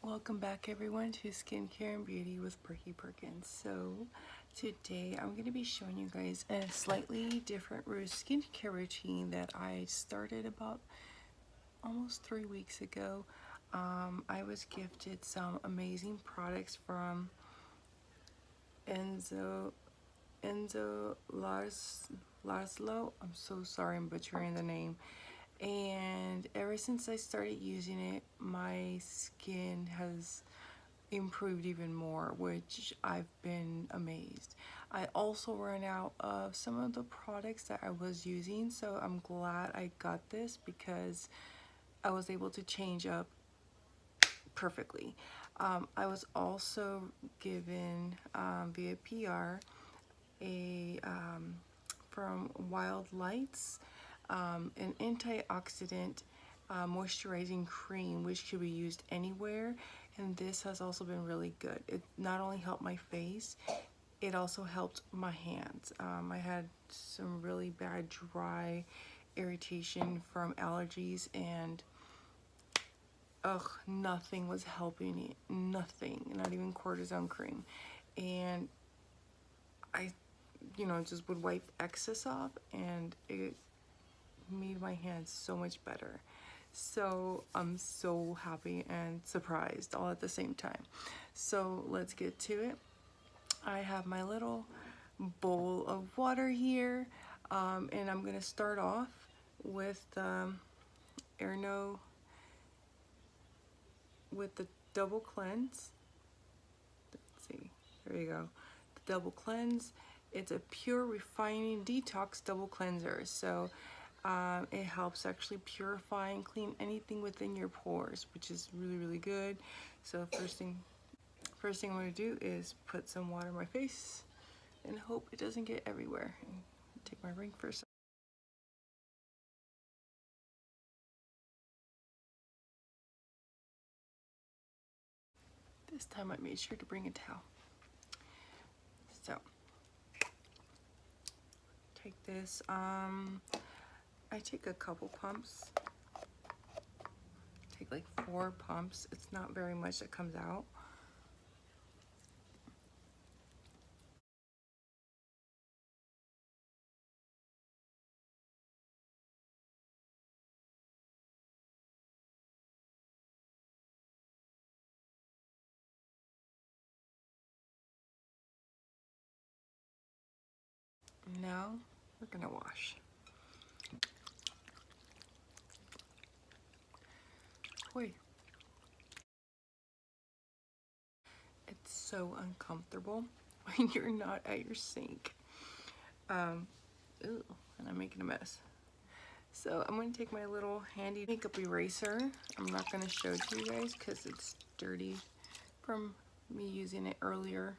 Welcome back everyone to Skincare and Beauty with Perky Perkins. So today I'm going to be showing you guys a slightly different skincare routine that I started about almost 3 weeks ago. I was gifted some amazing products from Enzo Laszlo. I'm so sorry I'm butchering the name. And ever since I started using it, my skin has improved even more, which I've been amazed. I also ran out of some of the products that I was using, so I'm glad I got this because I was able to change up perfectly. I was also given via PR from Wildlight an antioxidant moisturizing cream, which could be used anywhere, and this has also been really good. It not only helped my face, it also helped my hands. I had some really bad dry irritation from allergies, and nothing was helping it. Nothing, not even cortisone cream. And I just would wipe excess off, and it made my hands so much better. So I'm so happy and surprised all at the same time. So let's get to it. I have my little bowl of water here, and I'm gonna start off with Erno with the double cleanse. Let's see, there you go, the double cleanse. It's a pure refining detox double cleanser, so it helps actually purify and clean anything within your pores, which is really good. So first thing I'm going to do is put some water on my face and hope it doesn't get everywhere. Take my ring first. This time I made sure to bring a towel. So take this. I take a couple pumps. Take like 4 pumps. It's not very much that comes out. Now we're gonna wash. Wait. It's so uncomfortable when you're not at your sink. Ooh, and I'm making a mess. So I'm going to take my little handy makeup eraser. I'm not going to show it to you guys because it's dirty from me using it earlier.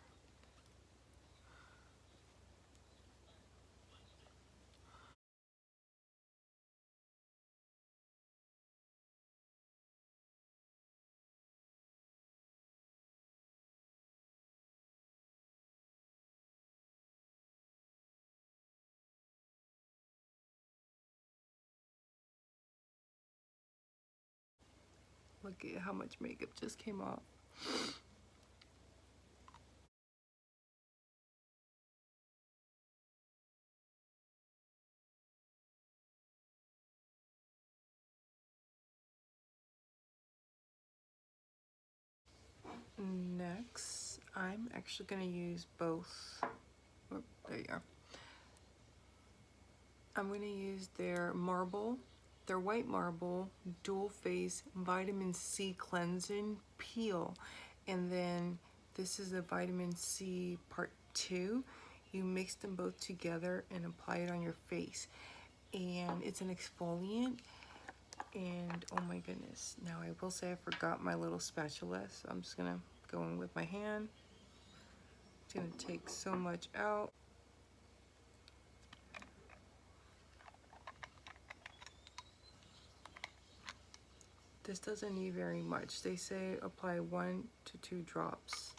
Look at how much makeup just came off. Next, I'm actually going to use both. Oh, there you are. I'm going to use their white marble dual face vitamin C cleansing peel, and then this is the vitamin C part 2. You mix them both together and apply it on your face, and it's an exfoliant. And oh my goodness, now I will say I forgot my little spatula, so I'm just gonna go in with my hand. It's gonna take so much out. This doesn't need very much. They say apply 1 to 2 drops.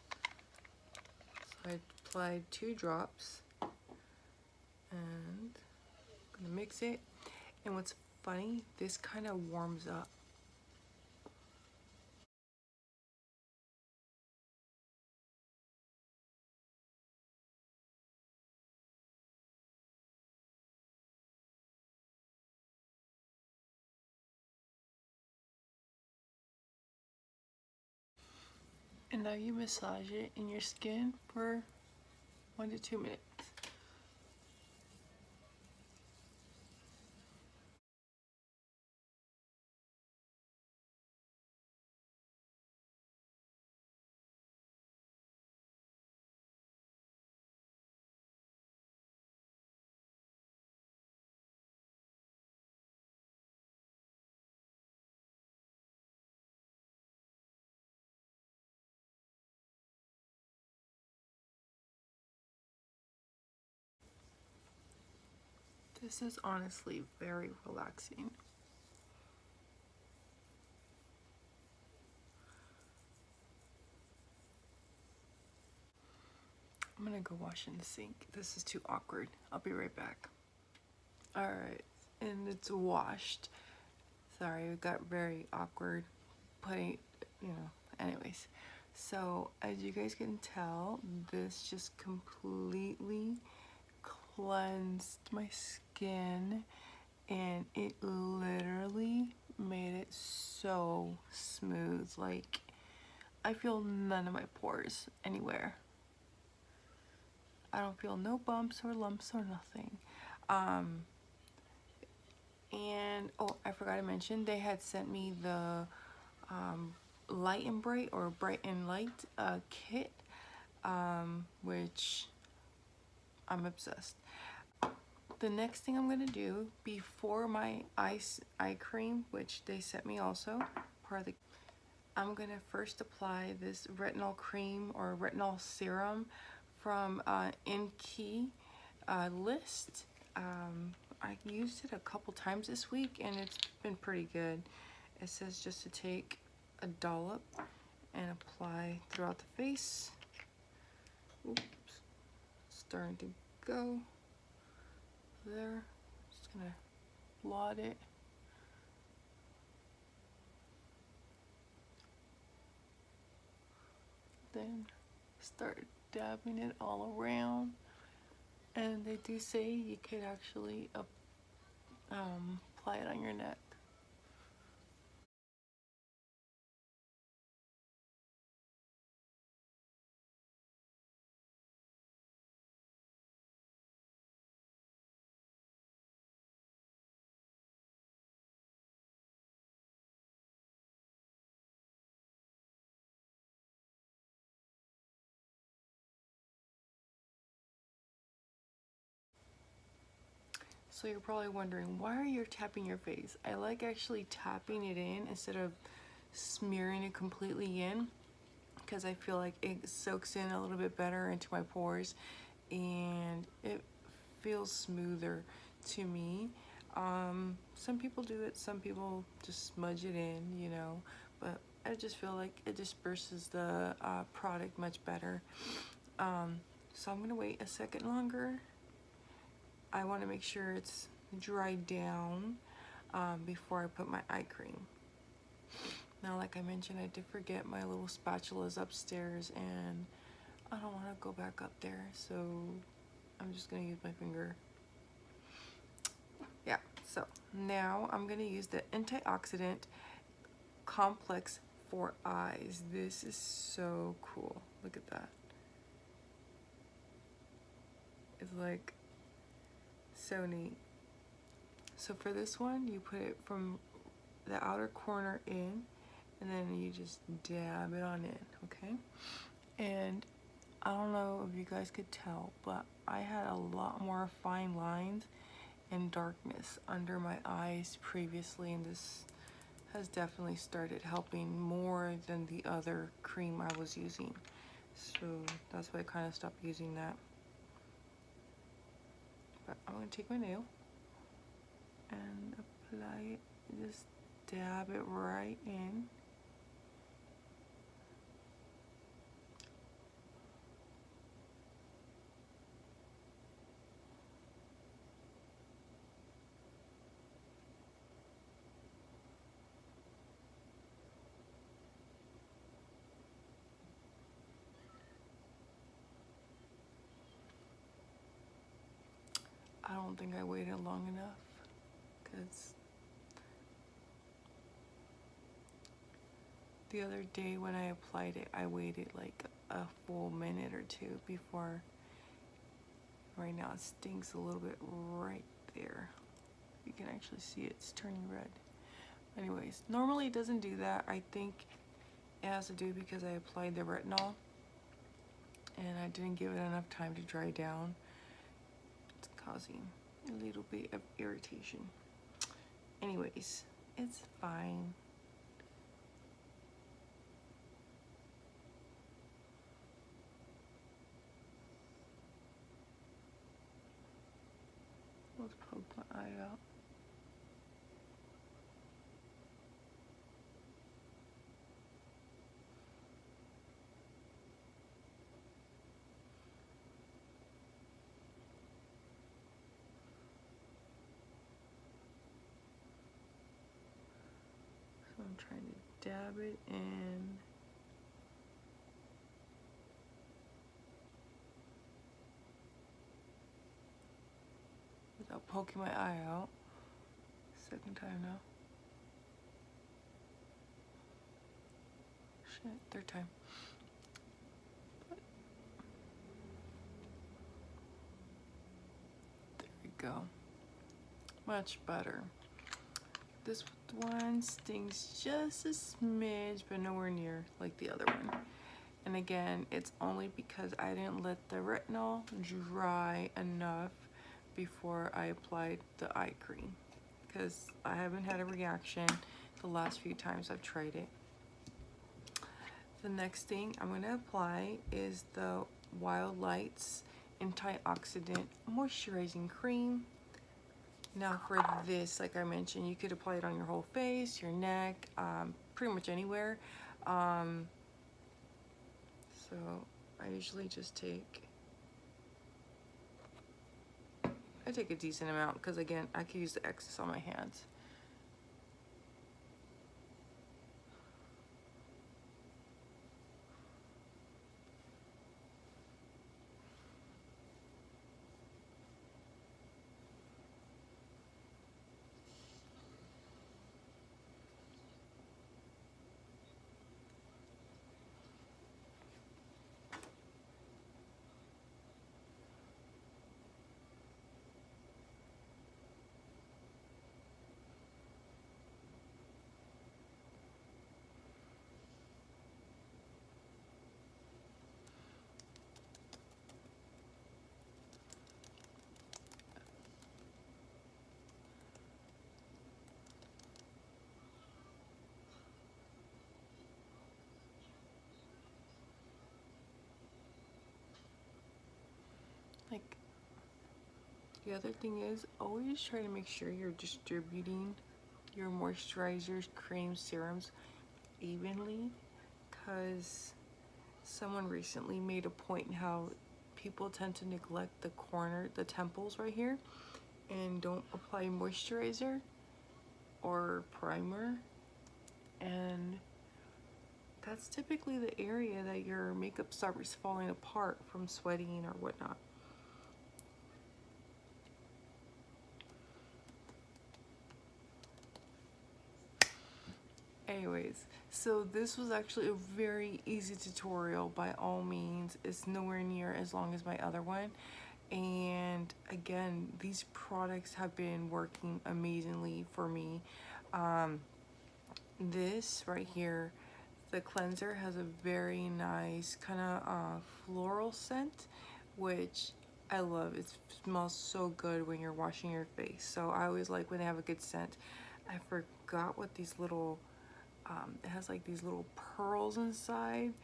So I applied 2 drops, and I'm gonna mix it. And what's funny, this kind of warms up. And now you massage it in your skin for 1 to 2 minutes. This is honestly very relaxing. I'm gonna go wash in the sink. This is too awkward. I'll be right back. Alright, and it's washed. Sorry, it got very awkward putting, anyways. So, as you guys can tell, this just completely cleansed my skin, and it literally made it so smooth. Like, I feel none of my pores anywhere. I don't feel no bumps or lumps or nothing. And oh, I forgot to mention, they had sent me the Light and Bright or Bright and Light kit, which I'm obsessed. The next thing I'm gonna do before my eye cream, which they sent me also, I'm gonna first apply this retinol cream or retinol serum from Inkey list. I used it a couple times this week and it's been pretty good. It says just to take a dollop and apply throughout the face. Oops, starting to go there. Just gonna blot it. Then start dabbing it all around. And they do say you could actually apply it on your neck. So you're probably wondering, why are you tapping your face? I like actually tapping it in instead of smearing it completely in, because I feel like it soaks in a little bit better into my pores and it feels smoother to me. Some people do it, some people just smudge it in, but I just feel like it disperses the product much better. So I'm gonna wait a second longer. I want to make sure it's dried down before I put my eye cream. Now, like I mentioned, I did forget my little spatulas upstairs and I don't want to go back up there, so I'm just going to use my finger. Yeah, so now I'm going to use the Antioxidant Complex for Eyes. This is so cool. Look at that. It's like so neat. So for this one, you put it from the outer corner in, and then you just dab it on in, okay? And I don't know if you guys could tell, but I had a lot more fine lines and darkness under my eyes previously, and this has definitely started helping more than the other cream I was using. So that's why I kind of stopped using that. But I'm gonna take my nail and apply it, just dab it right in. I don't think I waited long enough because The other day when I applied it, I waited like a full minute or two before. Right now it stinks a little bit right there. You can actually see it's turning red. Anyways, normally it doesn't do that. I think it has to do because I applied the retinol and I didn't give it enough time to dry down. It's causing a little bit of irritation. Anyways, it's fine. Let's poke my eye out. So I'm trying to dab it in. Without poking my eye out. Second time now. Shit, third time. There we go. Much better. This one stings just a smidge, but nowhere near like the other one. And again, it's only because I didn't let the retinol dry enough before I applied the eye cream, because I haven't had a reaction the last few times I've tried it. The next thing I'm going to apply is the Wildlight's Antioxidant Moisturizing Cream. Now for this, like I mentioned, you could apply it on your whole face, your neck, pretty much anywhere. So I usually just take a decent amount because again, I could use the excess on my hands. Like, the other thing is always try to make sure you're distributing your moisturizers, creams, serums evenly, because someone recently made a point in how people tend to neglect the corner, the temples right here, and don't apply moisturizer or primer, and that's typically the area that your makeup starts falling apart from sweating or whatnot. Anyways, so this was actually a very easy tutorial by all means. It's nowhere near as long as my other one. And again, these products have been working amazingly for me. This right here, the cleanser, has a very nice kind of floral scent, which I love. It smells so good when you're washing your face. So I always like when they have a good scent. I forgot what these little it has like these little pearls inside,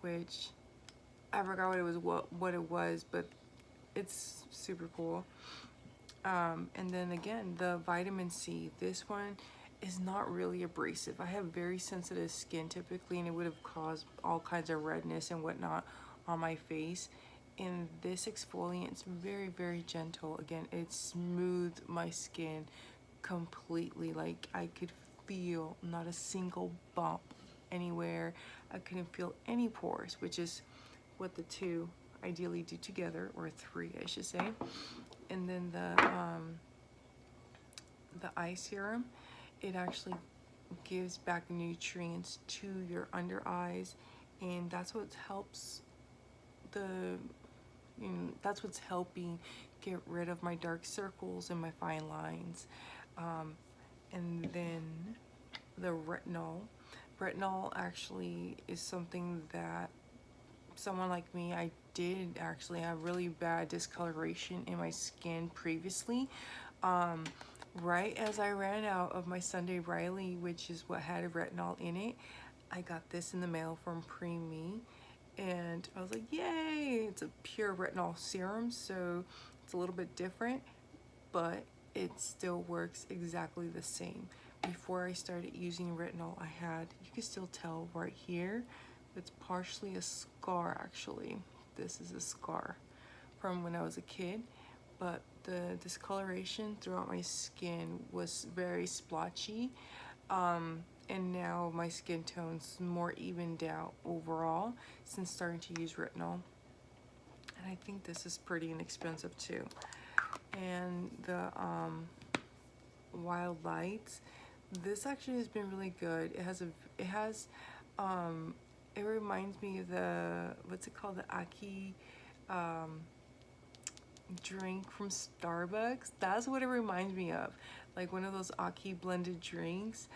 which I forgot what it was, but it's super cool. And then again, the vitamin C, this one is not really abrasive. I have very sensitive skin typically, and it would have caused all kinds of redness and whatnot on my face. And this exfoliant is very, very gentle. Again, it smoothed my skin completely. Like, I could feel not a single bump anywhere. I couldn't feel any pores, which is what the two ideally do together, or three I should say. And then the eye serum, it actually gives back nutrients to your under eyes, and that's what helps the, that's what's helping get rid of my dark circles and my fine lines. And then the retinol. Retinol actually is something that someone like me, I did actually have really bad discoloration in my skin previously. Right as I ran out of my Sunday Riley, which is what had a retinol in it, I got this in the mail from Preemie, and I was like, yay! It's a pure retinol serum, so it's a little bit different, but it still works exactly the same. Before I started using retinol, I had, you can still tell right here, it's partially a scar actually. This is a scar from when I was a kid, but the discoloration throughout my skin was very splotchy, and now my skin tone's more evened out overall since starting to use retinol. And I think this is pretty inexpensive too. And the Wildlight, this actually has been really good. It reminds me of the, what's it called, the Inkey drink from Starbucks. That's what it reminds me of, like one of those Inkey blended drinks.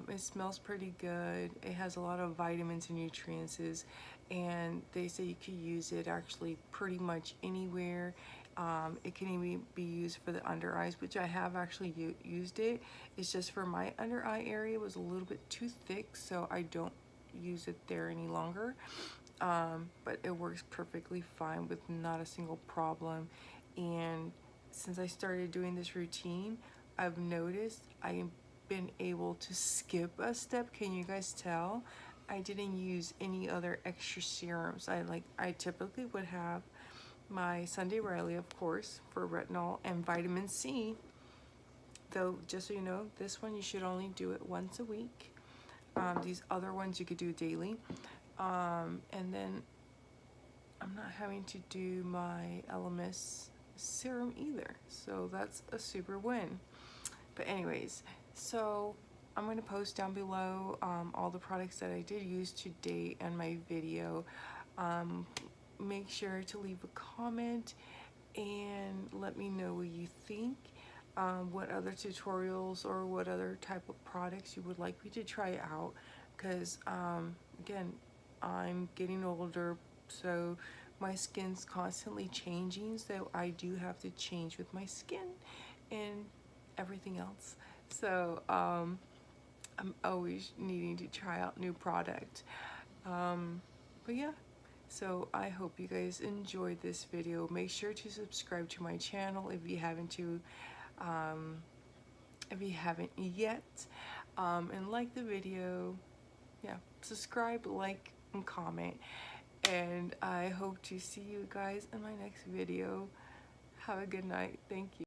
It smells pretty good. It has a lot of vitamins and nutrients, and they say you could use it actually pretty much anywhere. It can even be used for the under eyes, which I have actually used it. It's just for my under eye area, it was a little bit too thick, so I don't use it there any longer. But it works perfectly fine with not a single problem. And since I started doing this routine, I've noticed I've been able to skip a step. Can you guys tell? I didn't use any other extra serums. I typically would have my Sunday Riley, of course, for retinol and vitamin C. Though, just so you know, this one you should only do it once a week. These other ones you could do daily. And then I'm not having to do my LMS serum either, so that's a super win. But anyways, so I'm going to post down below all the products that I did use today in my video. Make sure to leave a comment and let me know what you think. What other tutorials or what other type of products you would like me to try out, because again, I'm getting older, so my skin's constantly changing, so I do have to change with my skin and everything else. So I'm always needing to try out new product. But yeah, so I hope you guys enjoyed this video. Make sure to subscribe to my channel if you haven't yet, and like the video. Yeah, subscribe, like, and comment, and I hope to see you guys in my next video. Have a good night. Thank you.